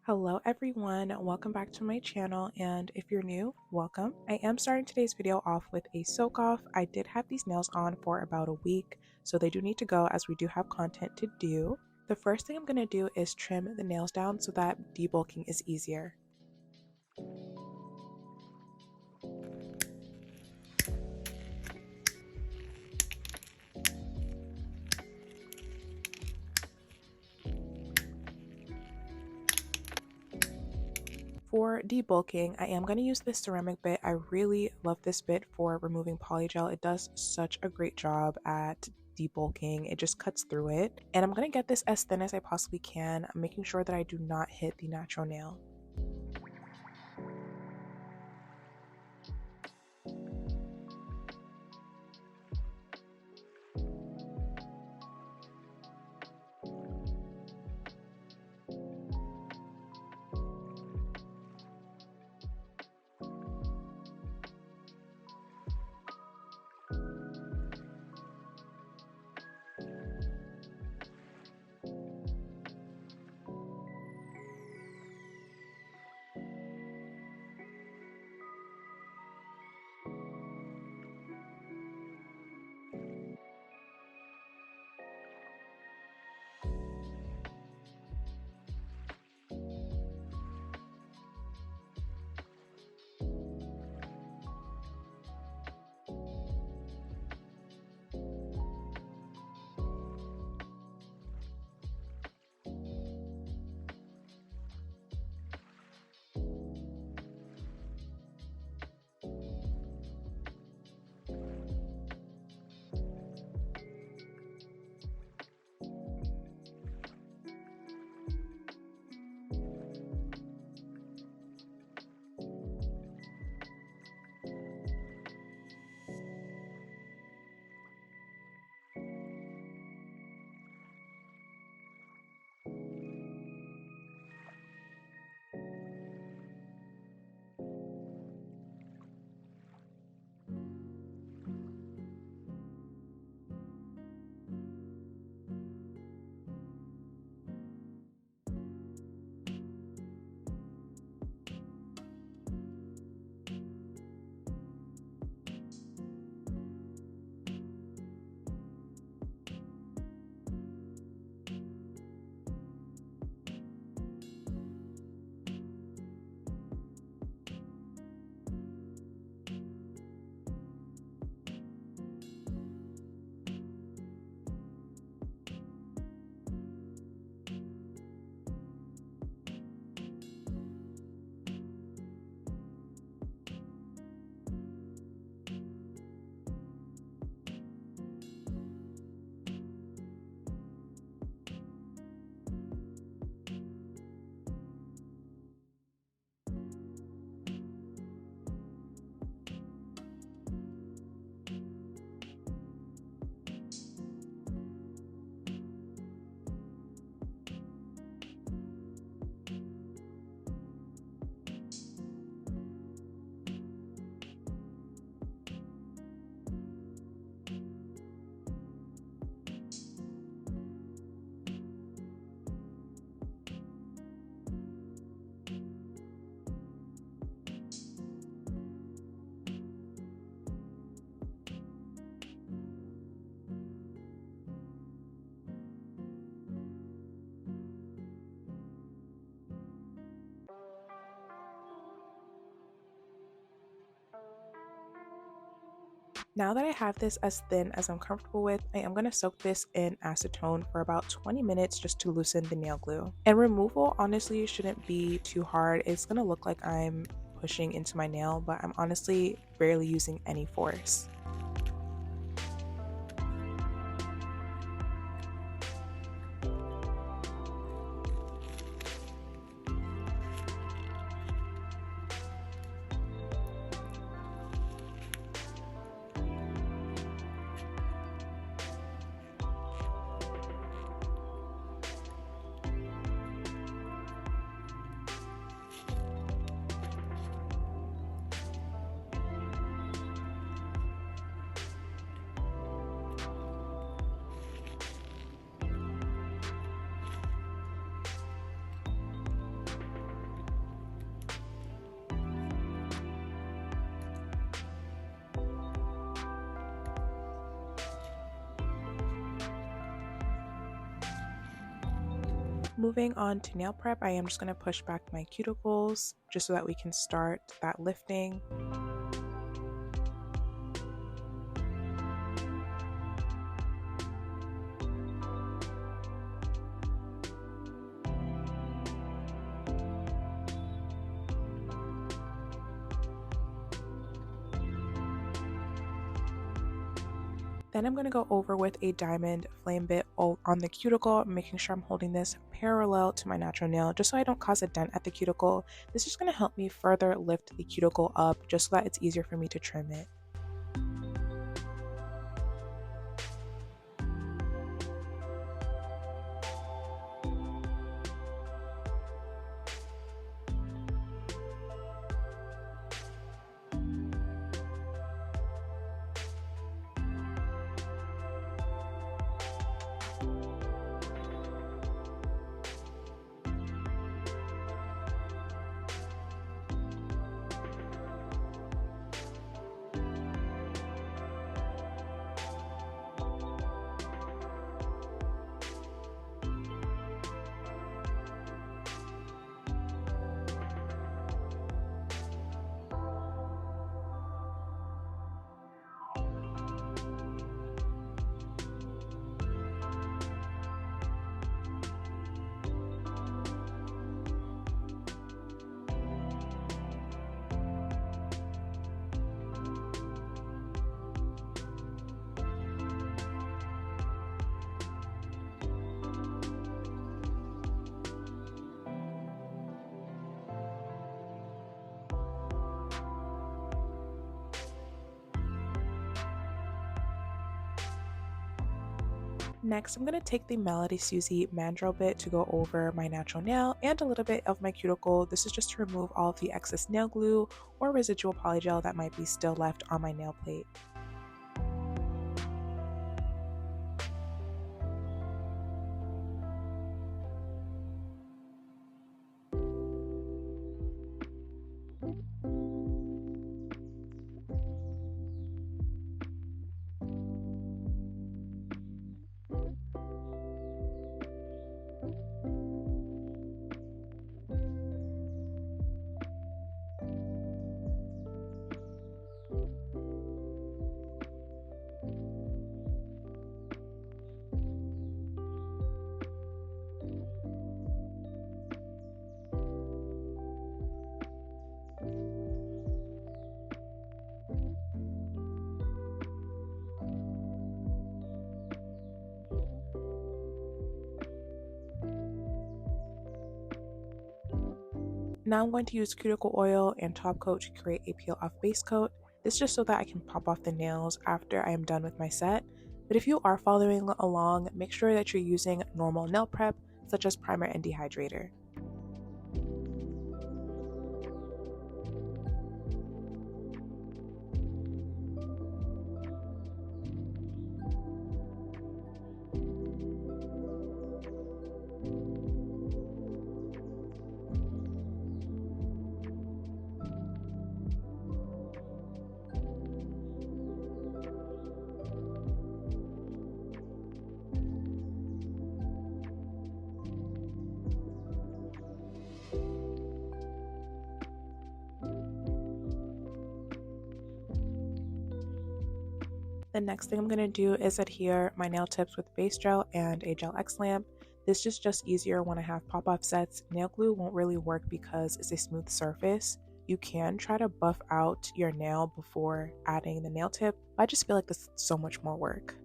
Hello everyone, welcome back to my channel, and if you're new, welcome. I am starting today's video off with a soak off. I did have these nails on for about a week, so they do need to go as we do have content to do. The first thing I'm going to do is trim the nails down so that debulking is easier. For debulking, I am going to use this ceramic bit. I really love this bit for removing polygel. It does such a great job at debulking. It just cuts through it. And I'm going to get this as thin as I possibly can. I'm making sure that I do not hit the natural nail. Now that I have this as thin as I'm comfortable with, I am going to soak this in acetone for about 20 minutes just to loosen the nail glue. And removal honestly shouldn't be too hard. It's going to look like I'm pushing into my nail, but I'm honestly barely using any force. Moving on to nail prep, I am just going to push back my cuticles just so that we can start that lifting. Then I'm going to go over with a diamond flame bit on the cuticle, making sure I'm holding this parallel to my natural nail just so I don't cause a dent at the cuticle. This is going to help me further lift the cuticle up just so that it's easier for me to trim it. Next, I'm going to take the Melody Susie mandrel bit to go over my natural nail and a little bit of my cuticle. This is just to remove all of the excess nail glue or residual polygel that might be still left on my nail plate. Now I'm going to use cuticle oil and top coat to create a peel off base coat. This is just so that I can pop off the nails after I am done with my set. But if you are following along, make sure that you're using normal nail prep such as primer and dehydrator. The next thing I'm going to do is adhere my nail tips with base gel and a gel X lamp. This is just easier when I have pop-off sets. Nail glue won't really work because it's a smooth surface. You can try to buff out your nail before adding the nail tip, but I just feel like this is so much more work.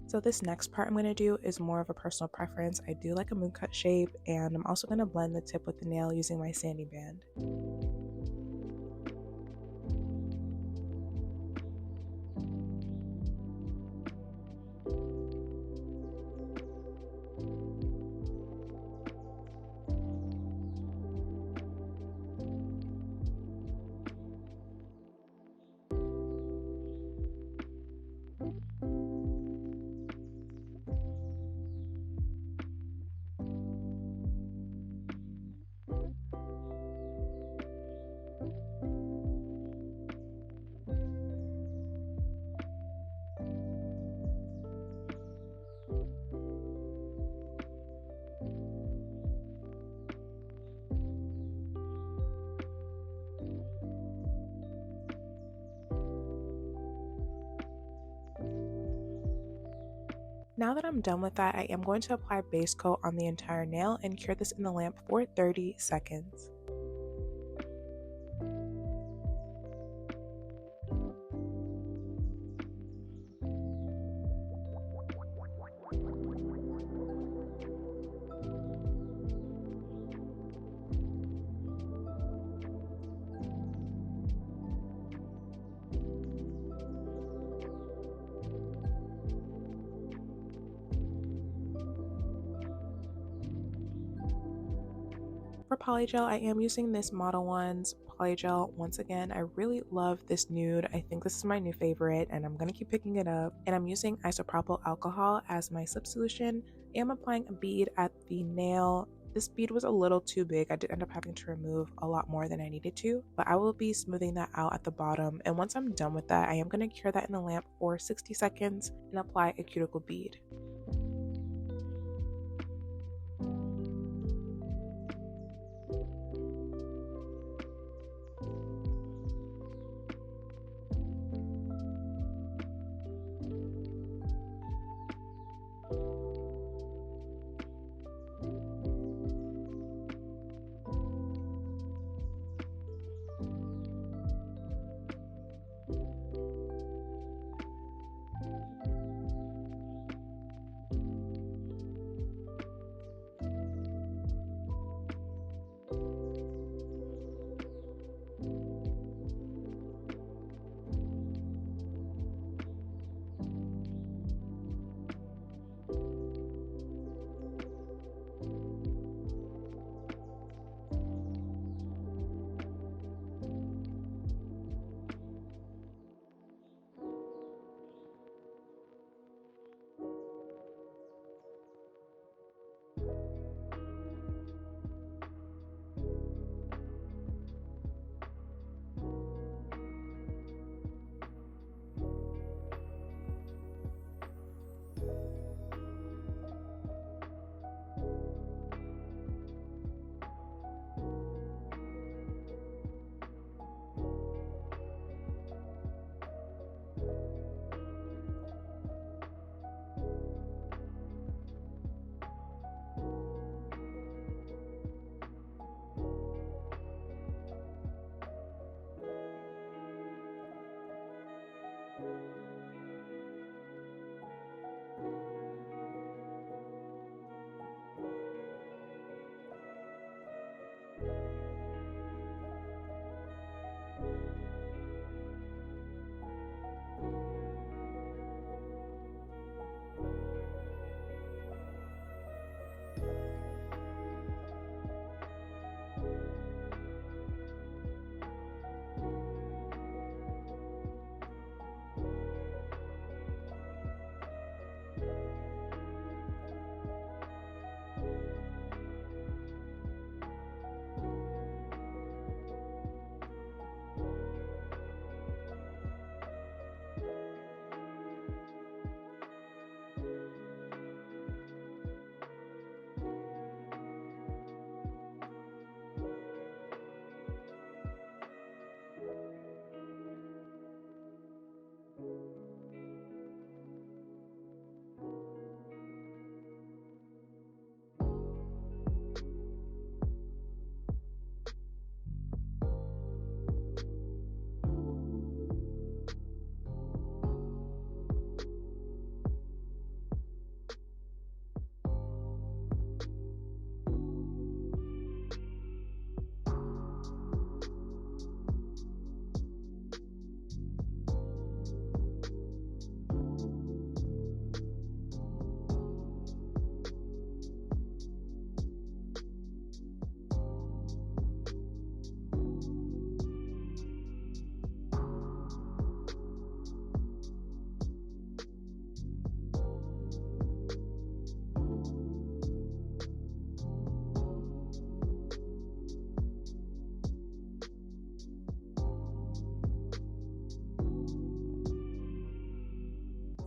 So this next part I'm going to do is more of a personal preference. I do like a moon cut shape, and I'm also going to blend the tip with the nail using my sanding band. Now that I'm done with that, I am going to apply base coat on the entire nail and cure this in the lamp for 30 seconds. For Polygel, I am using this Model 1's Polygel. Once again, I really love this nude. I think this is my new favorite and I'm going to keep picking it up. And I'm using isopropyl alcohol as my slip solution. I am applying a bead at the nail. This bead was a little too big. I did end up having to remove a lot more than I needed to, but I will be smoothing that out at the bottom. And once I'm done with that, I am going to cure that in the lamp for 60 seconds and apply a cuticle bead.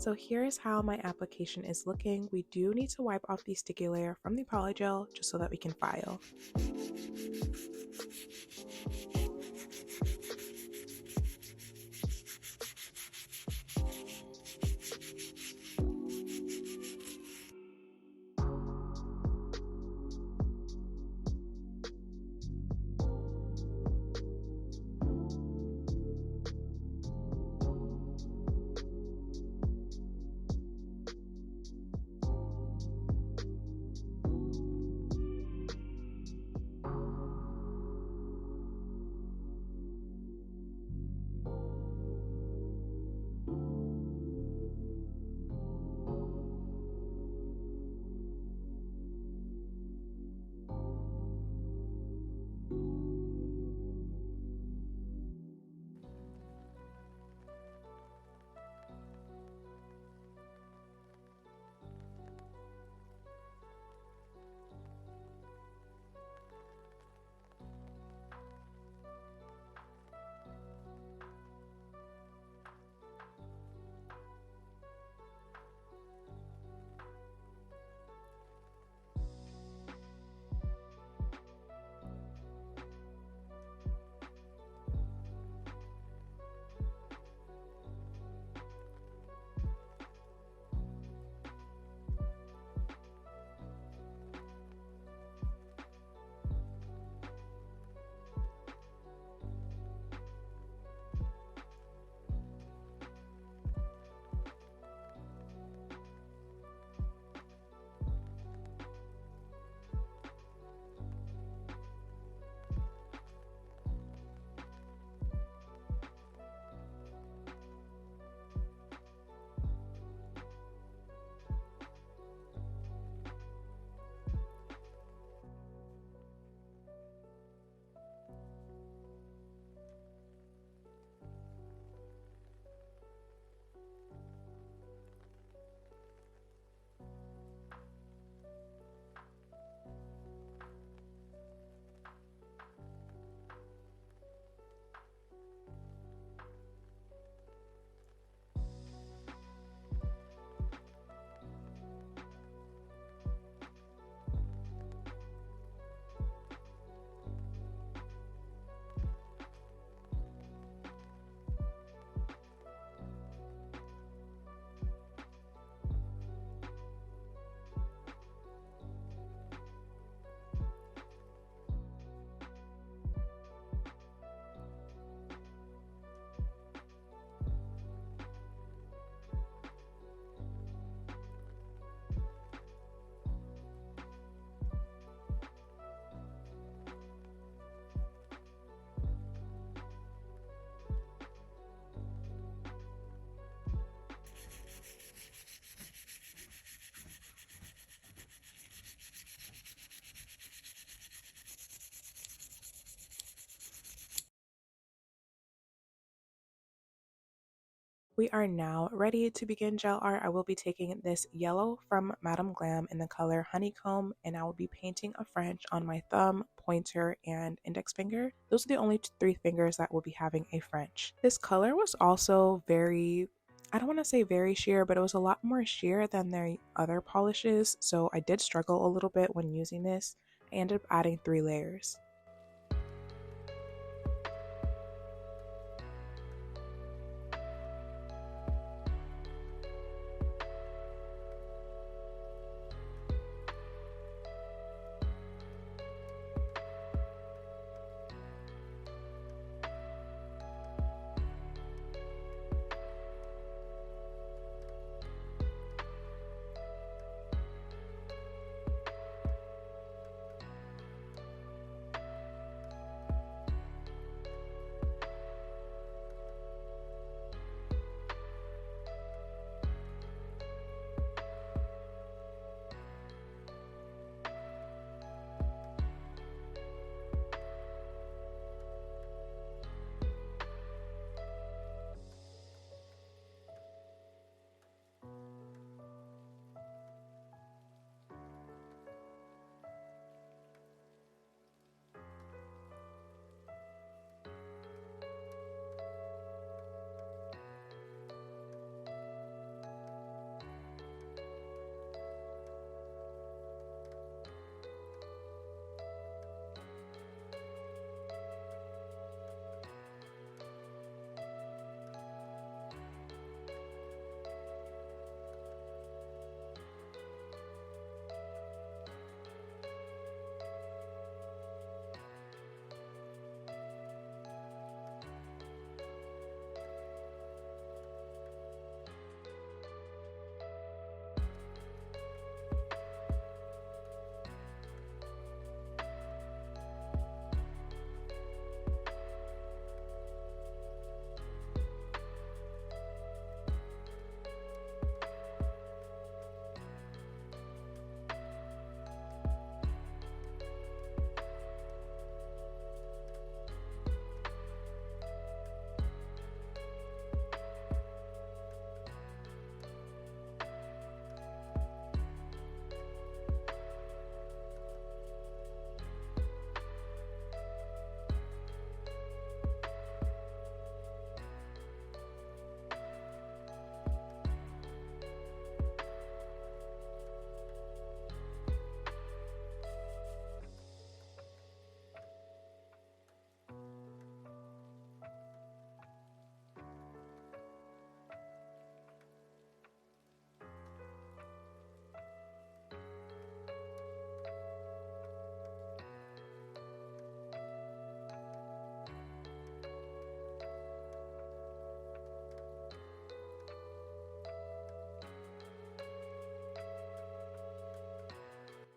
So here is how my application is looking. We do need to wipe off the sticky layer from the Polygel just so that we can file. We are now ready to begin gel art. I will be taking this yellow from Madame Glam in the color Honeycomb, and I will be painting a French on my thumb, pointer, and index finger. Those are the only three fingers that will be having a French. This color was also very, I don't want to say very sheer, but it was a lot more sheer than their other polishes, so I did struggle a little bit when using this. I ended up adding 3 layers.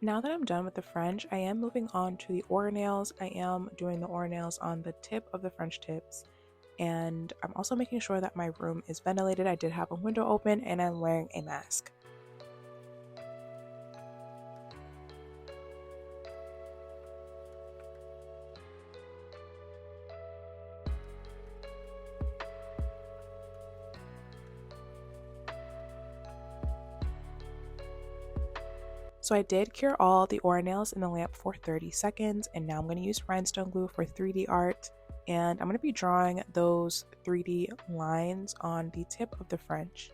Now that I'm done with the French, I am moving on to the organelles. I am doing the organelles on the tip of the French tips, and I'm also making sure that my room is ventilated. I did have a window open and I'm wearing a mask. So I did cure all the organelles in the lamp for 30 seconds, and now I'm going to use rhinestone glue for 3D art, and I'm going to be drawing those 3D lines on the tip of the French.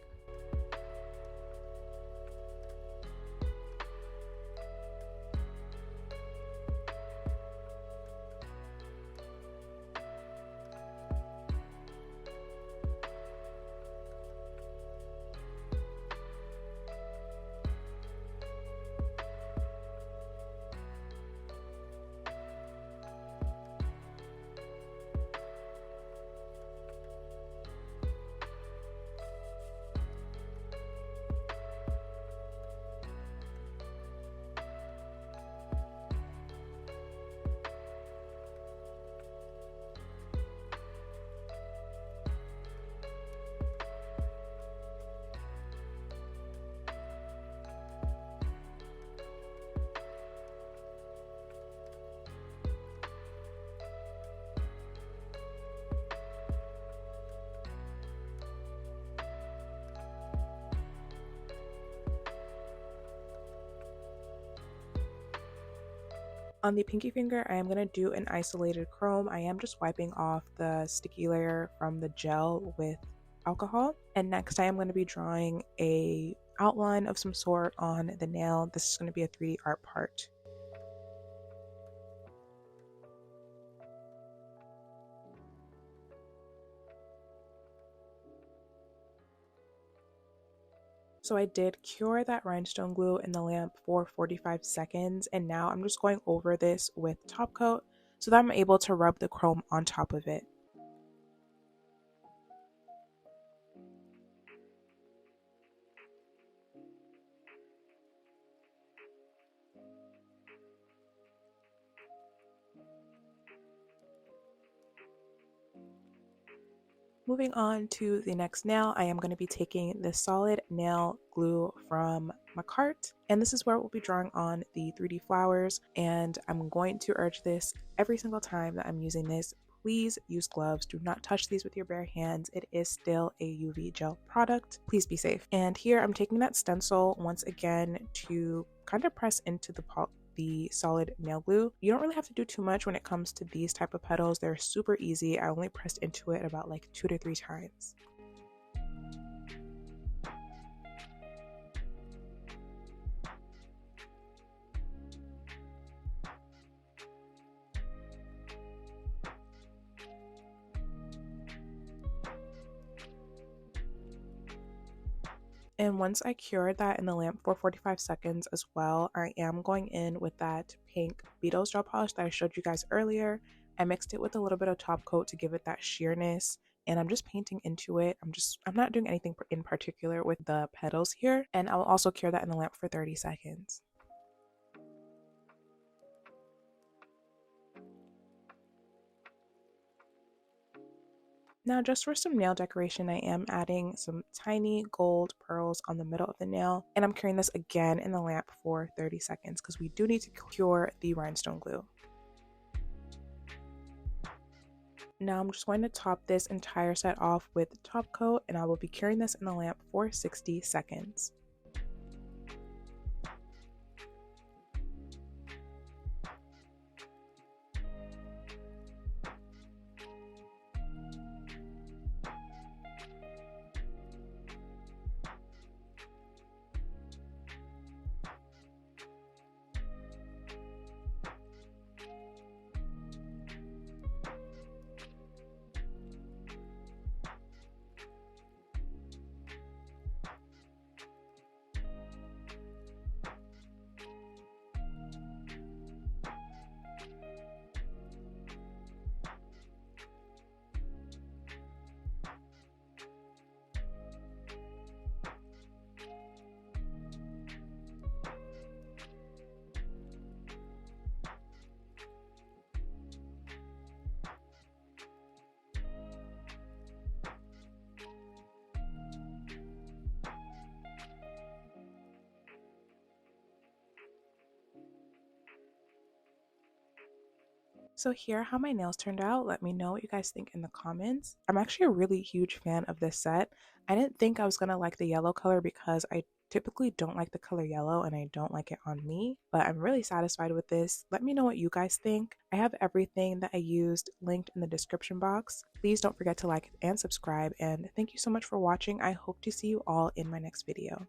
On the pinky finger, I am going to do an isolated chrome. I am just wiping off the sticky layer from the gel with alcohol. And next I am going to be drawing a outline of some sort on the nail. This is going to be a 3D art part. So I did cure that rhinestone glue in the lamp for 45 seconds, and now I'm just going over this with top coat so that I'm able to rub the chrome on top of it. Moving on to the next nail, I am going to be taking the solid nail glue from my cart, and this is where we'll be drawing on the 3D flowers, and I'm going to urge this every single time that I'm using this. Please use gloves. Do not touch these with your bare hands. It is still a UV gel product. Please be safe. And here I'm taking that stencil once again to kind of press into the solid nail glue. You don't really have to do too much when it comes to these type of petals. They're super easy. I only pressed into it about like 2 to 3 times. And once I cured that in the lamp for 45 seconds as well, I am going in with that pink Beetles gel polish that I showed you guys earlier. I mixed it with a little bit of top coat to give it that sheerness, and I'm just painting into it. I'm not doing anything in particular with the petals here, and I'll also cure that in the lamp for 30 seconds. Now, just for some nail decoration, I am adding some tiny gold pearls on the middle of the nail, and I'm curing this again in the lamp for 30 seconds because we do need to cure the rhinestone glue. Now I'm just going to top this entire set off with top coat, and I will be curing this in the lamp for 60 seconds. So here how my nails turned out. Let me know what you guys think in the comments. I'm actually a really huge fan of this set. I didn't think I was gonna like the yellow color because I typically don't like the color yellow and I don't like it on me, but I'm really satisfied with this. Let me know what you guys think. I have everything that I used linked in the description box. Please don't forget to like and subscribe, and thank you so much for watching. I hope to see you all in my next video.